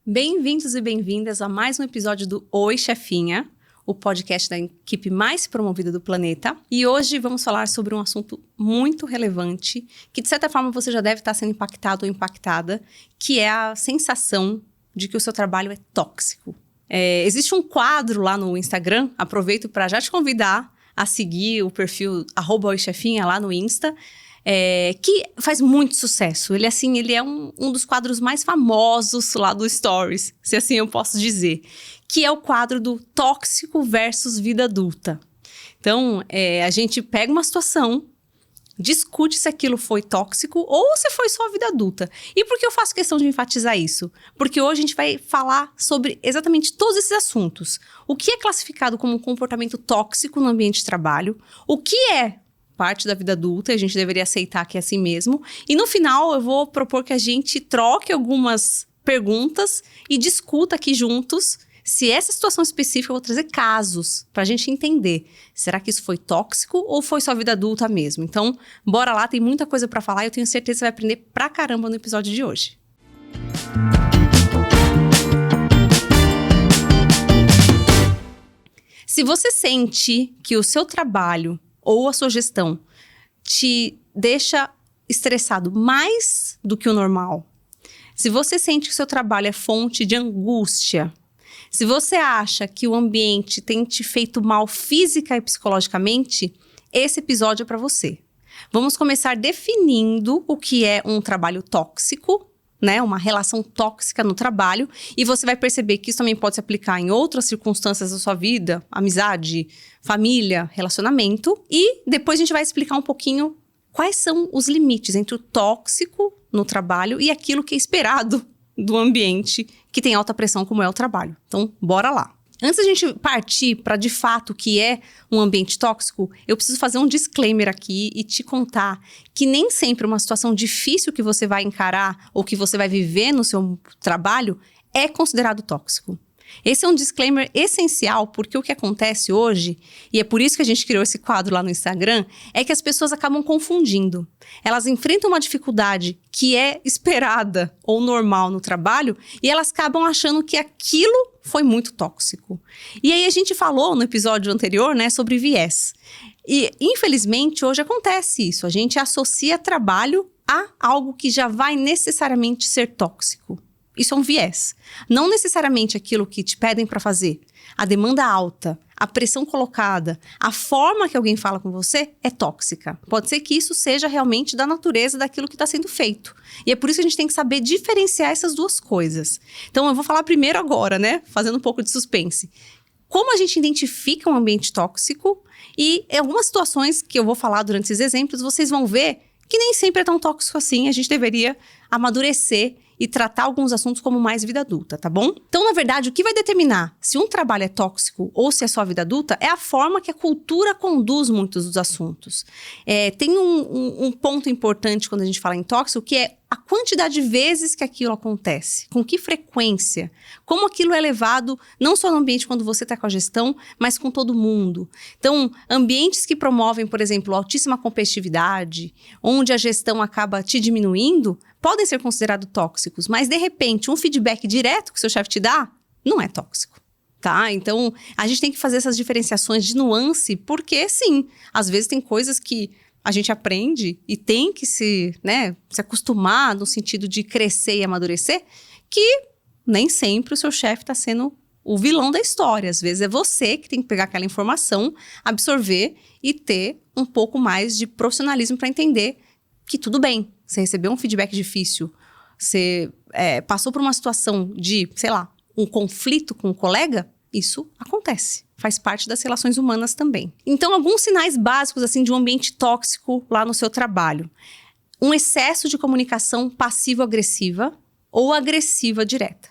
Bem-vindos e bem-vindas a mais um episódio do Oi Chefinha, o podcast da equipe mais promovida do planeta. E hoje vamos falar sobre um assunto muito relevante, que de certa forma você já deve estar sendo impactado ou impactada, que é a sensação de que o seu trabalho é tóxico. Existe um quadro lá no Instagram, aproveito para já te convidar a seguir o perfil @oichefinha lá no Insta, que faz muito sucesso. Ele é um dos quadros mais famosos lá do Stories, se assim eu posso dizer, que é o quadro do tóxico versus vida adulta. Então, a gente pega uma situação, discute se aquilo foi tóxico ou se foi só vida adulta. E por que eu faço questão de enfatizar isso? Porque hoje a gente vai falar sobre exatamente todos esses assuntos. O que é classificado como um comportamento tóxico no ambiente de trabalho, o que é parte da vida adulta, a gente deveria aceitar que é assim mesmo. E no final eu vou propor que a gente troque algumas perguntas e discuta aqui juntos se essa situação específica. Eu vou trazer casos pra gente entender. Será que isso foi tóxico ou foi só vida adulta mesmo? Então, bora lá, tem muita coisa pra falar e eu tenho certeza que você vai aprender pra caramba no episódio de hoje. Se você sente que o seu trabalho ou a sua gestão te deixa estressado mais do que o normal, se você sente que o seu trabalho é fonte de angústia, se você acha que o ambiente tem te feito mal física e psicologicamente, esse episódio é para você. Vamos começar definindo o que é um trabalho tóxico, né? Uma relação tóxica no trabalho, e você vai perceber que isso também pode se aplicar em outras circunstâncias da sua vida, amizade, família, relacionamento, e depois a gente vai explicar um pouquinho quais são os limites entre o tóxico no trabalho e aquilo que é esperado do ambiente que tem alta pressão como é o trabalho. Então, bora lá. Antes da gente partir para de fato o que é um ambiente tóxico, eu preciso fazer um disclaimer aqui e te contar que nem sempre uma situação difícil que você vai encarar ou que você vai viver no seu trabalho é considerado tóxico. Esse é um disclaimer essencial, porque o que acontece hoje, e é por isso que a gente criou esse quadro lá no Instagram, é que as pessoas acabam confundindo. Elas enfrentam uma dificuldade que é esperada ou normal no trabalho e elas acabam achando que aquilo foi muito tóxico. E aí a gente falou no episódio anterior, né, sobre viés. E infelizmente hoje acontece isso, a gente associa trabalho a algo que já vai necessariamente ser tóxico. Isso é um viés. Não necessariamente aquilo que te pedem para fazer. A demanda alta, a pressão colocada, a forma que alguém fala com você é tóxica. Pode ser que isso seja realmente da natureza daquilo que está sendo feito. E é por isso que a gente tem que saber diferenciar essas duas coisas. Então eu vou falar primeiro agora, né? Fazendo um pouco de suspense. Como a gente identifica um ambiente tóxico, e em algumas situações que eu vou falar durante esses exemplos, vocês vão ver que nem sempre é tão tóxico assim. A gente deveria amadurecer e tratar alguns assuntos como mais vida adulta, tá bom? Então, na verdade, o que vai determinar se um trabalho é tóxico ou se é só vida adulta é a forma que a cultura conduz muitos dos assuntos. Tem um ponto importante quando a gente fala em tóxico, que é a quantidade de vezes que aquilo acontece, com que frequência, como aquilo é levado não só no ambiente quando você está com a gestão, mas com todo mundo. Então, ambientes que promovem, por exemplo, altíssima competitividade, onde a gestão acaba te diminuindo, podem ser considerados tóxicos, mas de repente um feedback direto que o seu chefe te dá, não é tóxico, tá? Então, a gente tem que fazer essas diferenciações de nuance, porque sim, às vezes tem coisas que a gente aprende e tem que se acostumar no sentido de crescer e amadurecer, que nem sempre o seu chefe está sendo o vilão da história. Às vezes é você que tem que pegar aquela informação, absorver e ter um pouco mais de profissionalismo para entender que tudo bem. Você recebeu um feedback difícil, você passou por uma situação de, um conflito com um colega, isso acontece. Faz parte das relações humanas também. Então, alguns sinais básicos assim, de um ambiente tóxico lá no seu trabalho. Um excesso de comunicação passivo-agressiva ou agressiva direta.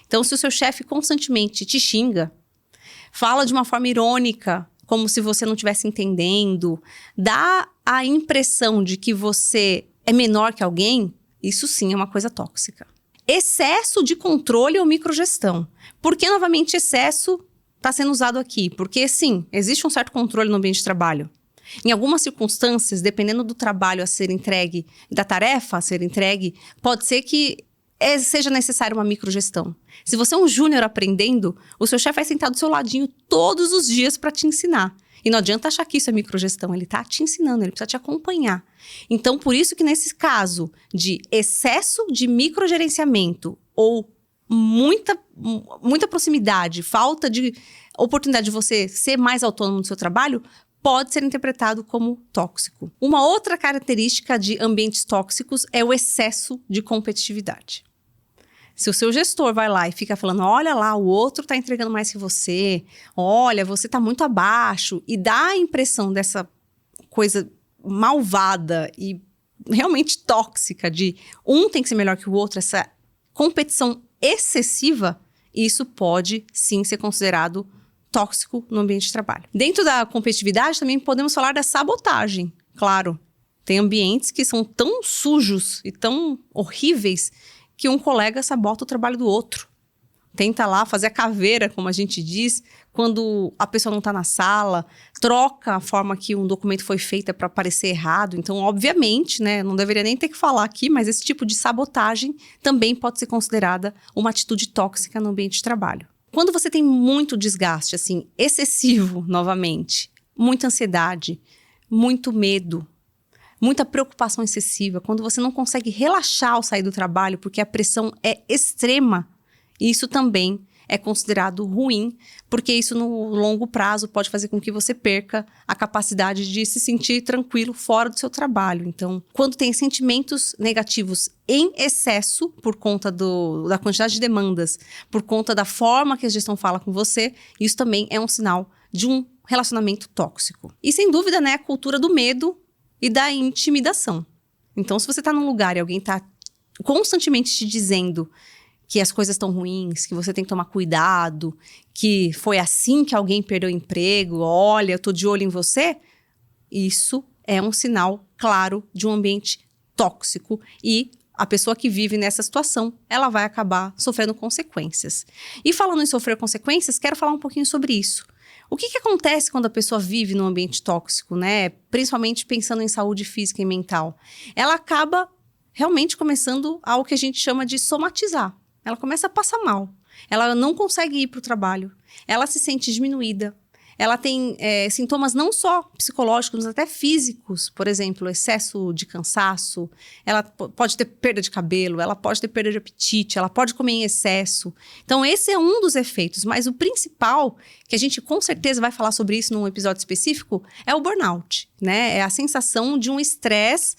Então, se o seu chefe constantemente te xinga, fala de uma forma irônica, como se você não estivesse entendendo, dá a impressão de que você é menor que alguém, isso sim é uma coisa tóxica. Excesso de controle ou microgestão. Por que, novamente, excesso está sendo usado aqui? Porque, sim, existe um certo controle no ambiente de trabalho. Em algumas circunstâncias, dependendo do trabalho a ser entregue, da tarefa a ser entregue, pode ser que seja necessária uma microgestão. Se você é um júnior aprendendo, o seu chefe vai sentar do seu ladinho todos os dias para te ensinar. E não adianta achar que isso é microgestão, ele está te ensinando, ele precisa te acompanhar. Então, por isso que nesse caso de excesso de microgerenciamento ou muita proximidade, falta de oportunidade de você ser mais autônomo no seu trabalho, pode ser interpretado como tóxico. Uma outra característica de ambientes tóxicos é o excesso de competitividade. Se o seu gestor vai lá e fica falando, olha lá, o outro está entregando mais que você, olha, você está muito abaixo, e dá a impressão dessa coisa malvada e realmente tóxica de um tem que ser melhor que o outro, essa competição excessiva, isso pode sim ser considerado tóxico no ambiente de trabalho. Dentro da competitividade também podemos falar da sabotagem, claro. Tem ambientes que são tão sujos e tão horríveis que um colega sabota o trabalho do outro. Tenta lá fazer a caveira, como a gente diz, quando a pessoa não está na sala, troca a forma que um documento foi feito para parecer errado. Então, obviamente, né, não deveria nem ter que falar aqui, mas esse tipo de sabotagem também pode ser considerada uma atitude tóxica no ambiente de trabalho. Quando você tem muito desgaste, assim, excessivo, novamente, muita ansiedade, muito medo, muita preocupação excessiva, quando você não consegue relaxar ao sair do trabalho porque a pressão é extrema, isso também é considerado ruim, porque isso no longo prazo pode fazer com que você perca a capacidade de se sentir tranquilo fora do seu trabalho. Então, quando tem sentimentos negativos em excesso, por conta da quantidade de demandas, por conta da forma que a gestão fala com você, isso também é um sinal de um relacionamento tóxico. E sem dúvida, né, a cultura do medo e da intimidação. Então, se você está num lugar e alguém está constantemente te dizendo que as coisas estão ruins, que você tem que tomar cuidado, que foi assim que alguém perdeu o emprego, olha, eu tô de olho em você, isso é um sinal claro de um ambiente tóxico e a pessoa que vive nessa situação, ela vai acabar sofrendo consequências. E falando em sofrer consequências, quero falar um pouquinho sobre isso. O que acontece quando a pessoa vive num ambiente tóxico, né? Principalmente pensando em saúde física e mental. Ela acaba realmente começando ao que a gente chama de somatizar. Ela começa a passar mal. Ela não consegue ir para o trabalho. Ela se sente diminuída. Ela tem sintomas não só psicológicos, mas até físicos. Por exemplo, excesso de cansaço. Ela pode ter perda de cabelo, ela pode ter perda de apetite, ela pode comer em excesso. Então, esse é um dos efeitos. Mas o principal, que a gente com certeza vai falar sobre isso num episódio específico, é o burnout, né? É a sensação de um estresse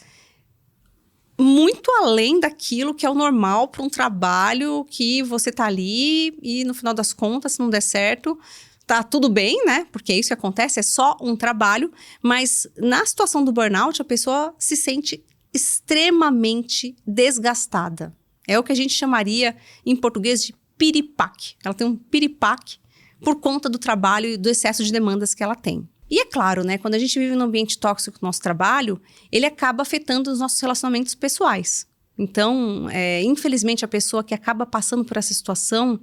muito além daquilo que é o normal para um trabalho que você tá ali e, no final das contas, se não der certo, tá tudo bem, né? Porque é isso que acontece, é só um trabalho. Mas na situação do burnout, a pessoa se sente extremamente desgastada. É o que a gente chamaria, em português, de piripaque. Ela tem um piripaque por conta do trabalho e do excesso de demandas que ela tem. E é claro, né? Quando a gente vive num ambiente tóxico no nosso trabalho, ele acaba afetando os nossos relacionamentos pessoais. Então, infelizmente, a pessoa que acaba passando por essa situação,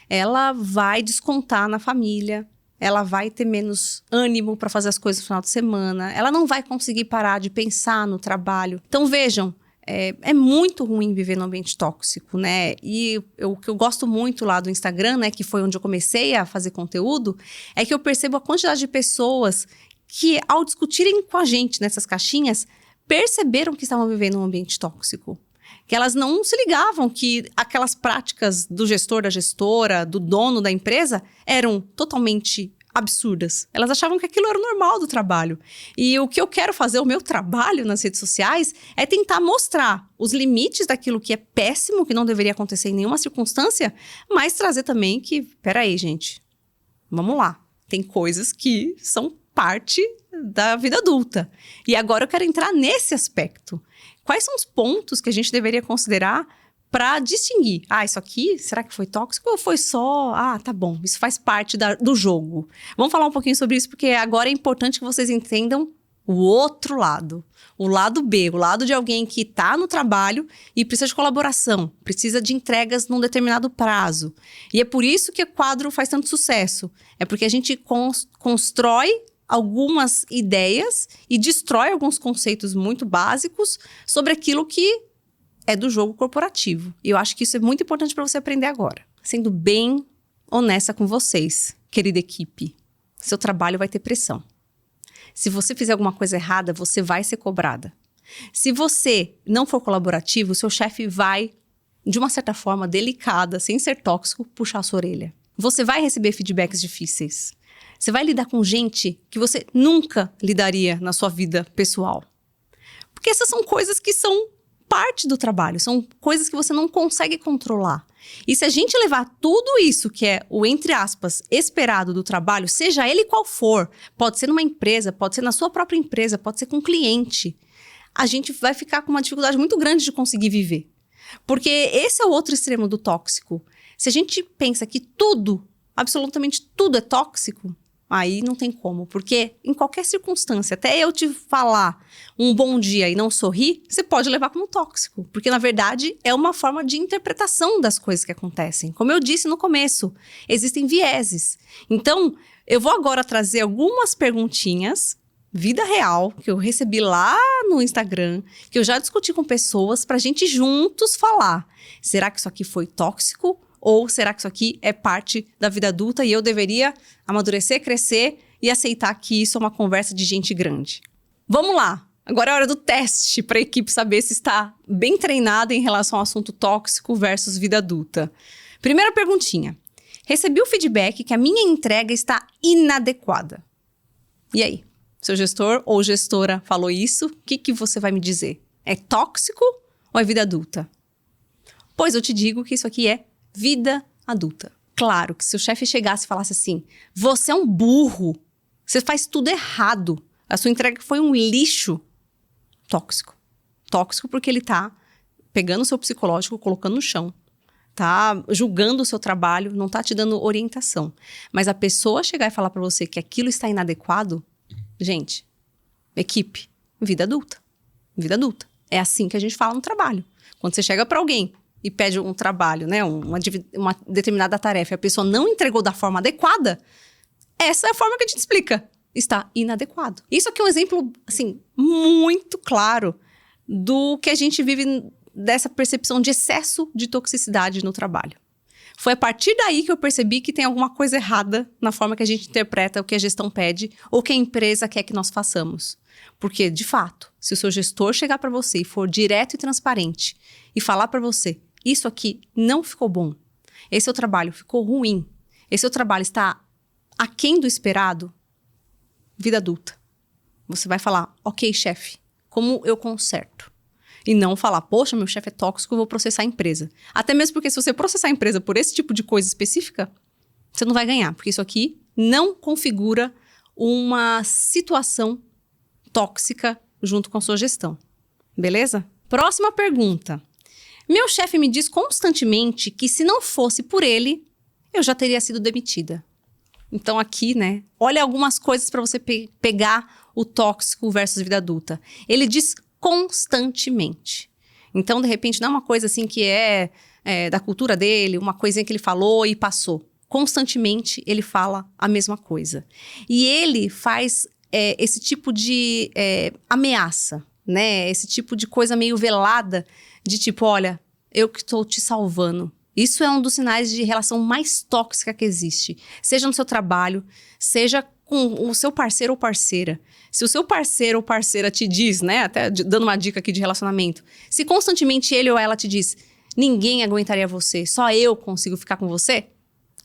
ela vai descontar na família, ela vai ter menos ânimo para fazer as coisas no final de semana, ela não vai conseguir parar de pensar no trabalho. Então, vejam, é muito ruim viver num ambiente tóxico, né? E o que eu gosto muito lá do Instagram, né, que foi onde eu comecei a fazer conteúdo, é que eu percebo a quantidade de pessoas que, ao discutirem com a gente nessas caixinhas, perceberam que estavam vivendo um ambiente tóxico. Que elas não se ligavam que aquelas práticas do gestor, da gestora, do dono da empresa eram totalmente absurdas. Elas achavam que aquilo era o normal do trabalho. E o que eu quero fazer, o meu trabalho nas redes sociais, é tentar mostrar os limites daquilo que é péssimo, que não deveria acontecer em nenhuma circunstância, mas trazer também que, peraí, gente, vamos lá. Tem coisas que são parte da vida adulta. E agora eu quero entrar nesse aspecto. Quais são os pontos que a gente deveria considerar para distinguir? Isso aqui, será que foi tóxico ou foi só... tá bom, isso faz parte do jogo. Vamos falar um pouquinho sobre isso, porque agora é importante que vocês entendam o outro lado. O lado B, o lado de alguém que está no trabalho e precisa de colaboração, precisa de entregas num determinado prazo. E é por isso que o quadro faz tanto sucesso. É porque a gente constrói algumas ideias e destrói alguns conceitos muito básicos sobre aquilo que é do jogo corporativo. E eu acho que isso é muito importante para você aprender agora. Sendo bem honesta com vocês, querida equipe. Seu trabalho vai ter pressão. Se você fizer alguma coisa errada, você vai ser cobrada. Se você não for colaborativo, seu chefe vai, de uma certa forma delicada, sem ser tóxico, puxar a sua orelha. Você vai receber feedbacks difíceis. Você vai lidar com gente que você nunca lidaria na sua vida pessoal. Porque essas são coisas que são parte do trabalho, são coisas que você não consegue controlar. E se a gente levar tudo isso que é o, entre aspas, esperado do trabalho, seja ele qual for, pode ser numa empresa, pode ser na sua própria empresa, pode ser com um cliente, a gente vai ficar com uma dificuldade muito grande de conseguir viver. Porque esse é o outro extremo do tóxico. Se a gente pensa que tudo, absolutamente tudo é tóxico, aí não tem como, porque em qualquer circunstância, até eu te falar um bom dia e não sorrir, você pode levar como tóxico, porque na verdade é uma forma de interpretação das coisas que acontecem. Como eu disse no começo, existem vieses. Então, eu vou agora trazer algumas perguntinhas, vida real, que eu recebi lá no Instagram, que eu já discuti com pessoas, pra gente juntos falar. Será que isso aqui foi tóxico? Ou será que isso aqui é parte da vida adulta e eu deveria amadurecer, crescer e aceitar que isso é uma conversa de gente grande? Vamos lá! Agora é hora do teste para a equipe saber se está bem treinada em relação ao assunto tóxico versus vida adulta. Primeira perguntinha. Recebi o feedback que a minha entrega está inadequada. E aí? Seu gestor ou gestora falou isso? O que você vai me dizer? É tóxico ou é vida adulta? Pois eu te digo que isso aqui é vida adulta. Claro que se o chefe chegasse e falasse assim, você é um burro, você faz tudo errado, a sua entrega foi um lixo, tóxico. Tóxico porque ele tá pegando o seu psicológico, colocando no chão, tá julgando o seu trabalho, não tá te dando orientação. Mas a pessoa chegar e falar pra você que aquilo está inadequado, gente, equipe, vida adulta. Vida adulta. É assim que a gente fala no trabalho. Quando você chega pra alguém e pede um trabalho, né, uma determinada tarefa, e a pessoa não entregou da forma adequada, essa é a forma que a gente explica. Está inadequado. Isso aqui é um exemplo, assim, muito claro do que a gente vive dessa percepção de excesso de toxicidade no trabalho. Foi a partir daí que eu percebi que tem alguma coisa errada na forma que a gente interpreta o que a gestão pede ou que a empresa quer que nós façamos. Porque, de fato, se o seu gestor chegar para você e for direto e transparente e falar para você, isso aqui não ficou bom, esse seu trabalho ficou ruim, esse seu trabalho está aquém do esperado, vida adulta. Você vai falar, ok, chefe, como eu conserto? E não falar, poxa, meu chefe é tóxico, eu vou processar a empresa. Até mesmo porque se você processar a empresa por esse tipo de coisa específica, você não vai ganhar, porque isso aqui não configura uma situação tóxica junto com a sua gestão. Beleza? Próxima pergunta. Meu chefe me diz constantemente que se não fosse por ele, eu já teria sido demitida. Então aqui, né, olha algumas coisas para você pegar o tóxico versus vida adulta. Ele diz constantemente. Então, de repente, não é uma coisa assim que é da cultura dele, uma coisinha que ele falou e passou. Constantemente, ele fala a mesma coisa. E ele faz esse tipo de ameaça, né? Esse tipo de coisa meio velada, de tipo, olha, eu que estou te salvando. Isso é um dos sinais de relação mais tóxica que existe. Seja no seu trabalho, seja com o seu parceiro ou parceira. Se o seu parceiro ou parceira te diz, né, até dando uma dica aqui de relacionamento, se constantemente ele ou ela te diz, ninguém aguentaria você, só eu consigo ficar com você,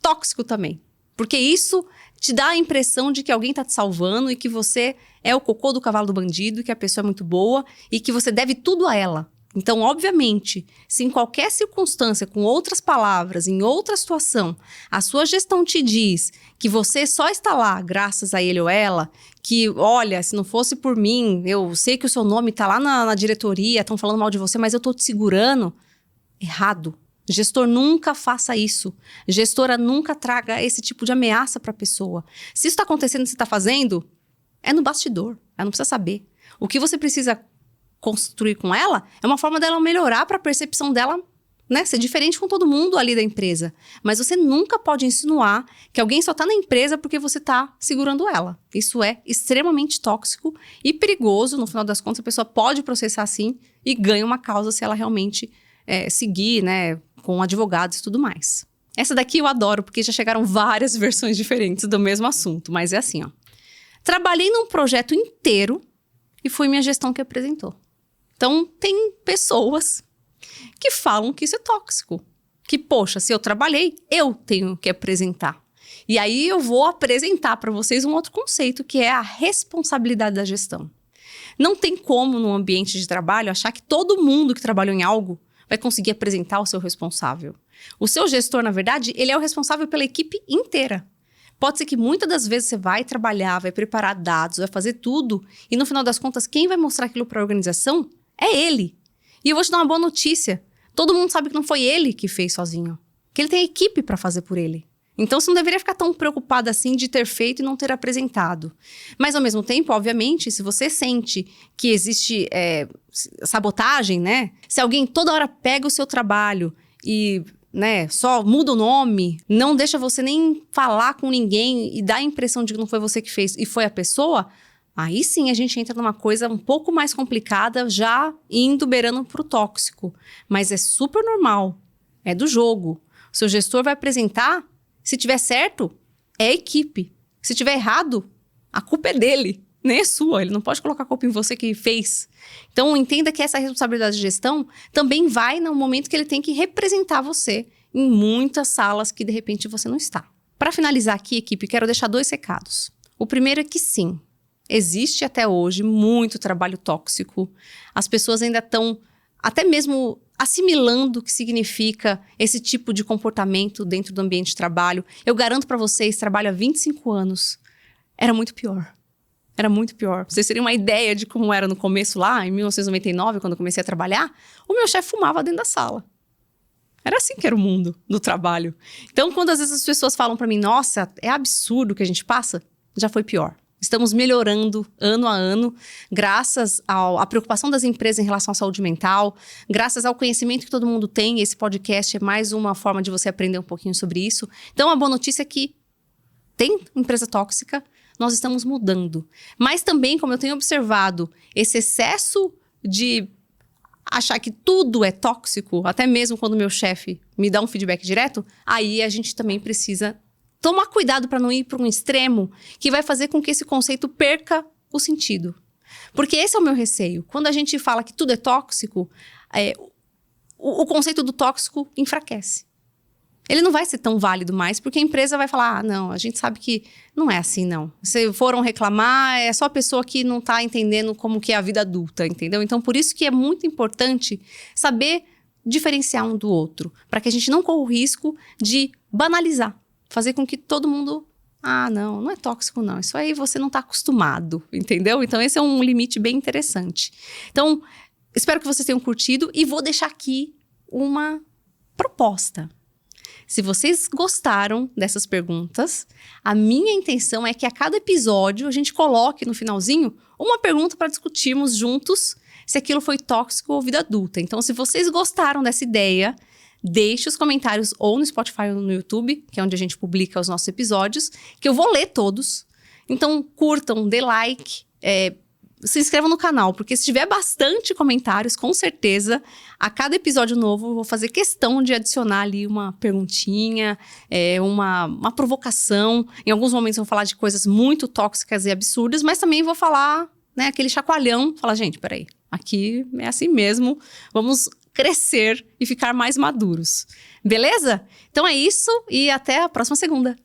tóxico também. Porque isso te dá a impressão de que alguém tá te salvando e que você é o cocô do cavalo do bandido, que a pessoa é muito boa e que você deve tudo a ela. Então, obviamente, se em qualquer circunstância, com outras palavras, em outra situação, a sua gestão te diz que você só está lá graças a ele ou ela, que, olha, se não fosse por mim, eu sei que o seu nome está lá na diretoria, estão falando mal de você, mas eu estou te segurando. Errado. Gestor nunca faça isso. Gestora nunca traga esse tipo de ameaça para a pessoa. Se isso está acontecendo e você está fazendo, é no bastidor. Ela não precisa saber. O que você precisa construir com ela é uma forma dela melhorar para a percepção dela né, ser diferente com todo mundo ali da empresa. Mas você nunca pode insinuar que alguém só tá na empresa porque você tá segurando ela. Isso é extremamente tóxico e perigoso. No final das contas, a pessoa pode processar sim e ganha uma causa se ela realmente seguir, né, com advogados e tudo mais. Essa daqui eu adoro, porque já chegaram várias versões diferentes do mesmo assunto. Mas é assim, ó. Trabalhei num projeto inteiro e foi minha gestão que apresentou. Então, tem pessoas que falam que isso é tóxico. Que, poxa, se eu trabalhei, eu tenho que apresentar. E aí eu vou apresentar para vocês um outro conceito, que é a responsabilidade da gestão. Não tem como, num ambiente de trabalho, achar que todo mundo que trabalhou em algo vai conseguir apresentar o seu responsável. O seu gestor, na verdade, ele é o responsável pela equipe inteira. Pode ser que muitas das vezes você vai trabalhar, vai preparar dados, vai fazer tudo, e no final das contas, quem vai mostrar aquilo para a organização é ele. E eu vou te dar uma boa notícia. Todo mundo sabe que não foi ele que fez sozinho. Que ele tem equipe para fazer por ele. Então, você não deveria ficar tão preocupado assim de ter feito e não ter apresentado. Mas, ao mesmo tempo, obviamente, se você sente que existe sabotagem, né? Se alguém toda hora pega o seu trabalho e, né, só muda o nome, não deixa você nem falar com ninguém e dá a impressão de que não foi você que fez e foi a pessoa... Aí sim a gente entra numa coisa um pouco mais complicada, já indo beirando pro tóxico. Mas é super normal, é do jogo. O seu gestor vai apresentar, se tiver certo, é a equipe. Se tiver errado, a culpa é dele, nem é sua. Ele não pode colocar a culpa em você que fez. Então entenda que essa responsabilidade de gestão também vai no momento que ele tem que representar você em muitas salas que de repente você não está. Para finalizar aqui, equipe, quero deixar 2 recados. O primeiro é que sim, existe até hoje muito trabalho tóxico. As pessoas ainda estão até mesmo assimilando o que significa esse tipo de comportamento dentro do ambiente de trabalho. Eu garanto para vocês, trabalho há 25 anos. Era muito pior. Era muito pior. Pra vocês terem uma ideia de como era no começo lá, em 1999, quando eu comecei a trabalhar, o meu chefe fumava dentro da sala. Era assim que era o mundo do trabalho. Então, quando às vezes as pessoas falam para mim, nossa, é absurdo o que a gente passa, já foi pior. Estamos melhorando ano a ano, graças à preocupação das empresas em relação à saúde mental, graças ao conhecimento que todo mundo tem. Esse podcast é mais uma forma de você aprender um pouquinho sobre isso. Então, a boa notícia é que tem empresa tóxica, nós estamos mudando. Mas também, como eu tenho observado, esse excesso de achar que tudo é tóxico, até mesmo quando meu chefe me dá um feedback direto, aí a gente também precisa tomar cuidado para não ir para um extremo que vai fazer com que esse conceito perca o sentido. Porque esse é o meu receio. Quando a gente fala que tudo é tóxico, o conceito do tóxico enfraquece. Ele não vai ser tão válido mais, porque a empresa vai falar, ah, não, a gente sabe que não é assim, não. Se foram reclamar, é só a pessoa que não está entendendo como que é a vida adulta, entendeu? Então, por isso que é muito importante saber diferenciar um do outro, para que a gente não corra o risco de banalizar. Fazer com que todo mundo... Ah, não é tóxico não. Isso aí você não está acostumado, entendeu? Então, esse é um limite bem interessante. Então, espero que vocês tenham curtido e vou deixar aqui uma proposta. Se vocês gostaram dessas perguntas, a minha intenção é que a cada episódio a gente coloque no finalzinho uma pergunta para discutirmos juntos se aquilo foi tóxico ou vida adulta. Então, se vocês gostaram dessa ideia... Deixe os comentários ou no Spotify ou no YouTube, que é onde a gente publica os nossos episódios, que eu vou ler todos. Então, curtam, dê like, se inscrevam no canal, porque se tiver bastante comentários, com certeza, a cada episódio novo eu vou fazer questão de adicionar ali uma perguntinha, uma provocação. Em alguns momentos eu vou falar de coisas muito tóxicas e absurdas, mas também vou falar, né, aquele chacoalhão, falar, gente, peraí, aqui é assim mesmo, vamos crescer e ficar mais maduros. Beleza? Então é isso e até a próxima segunda.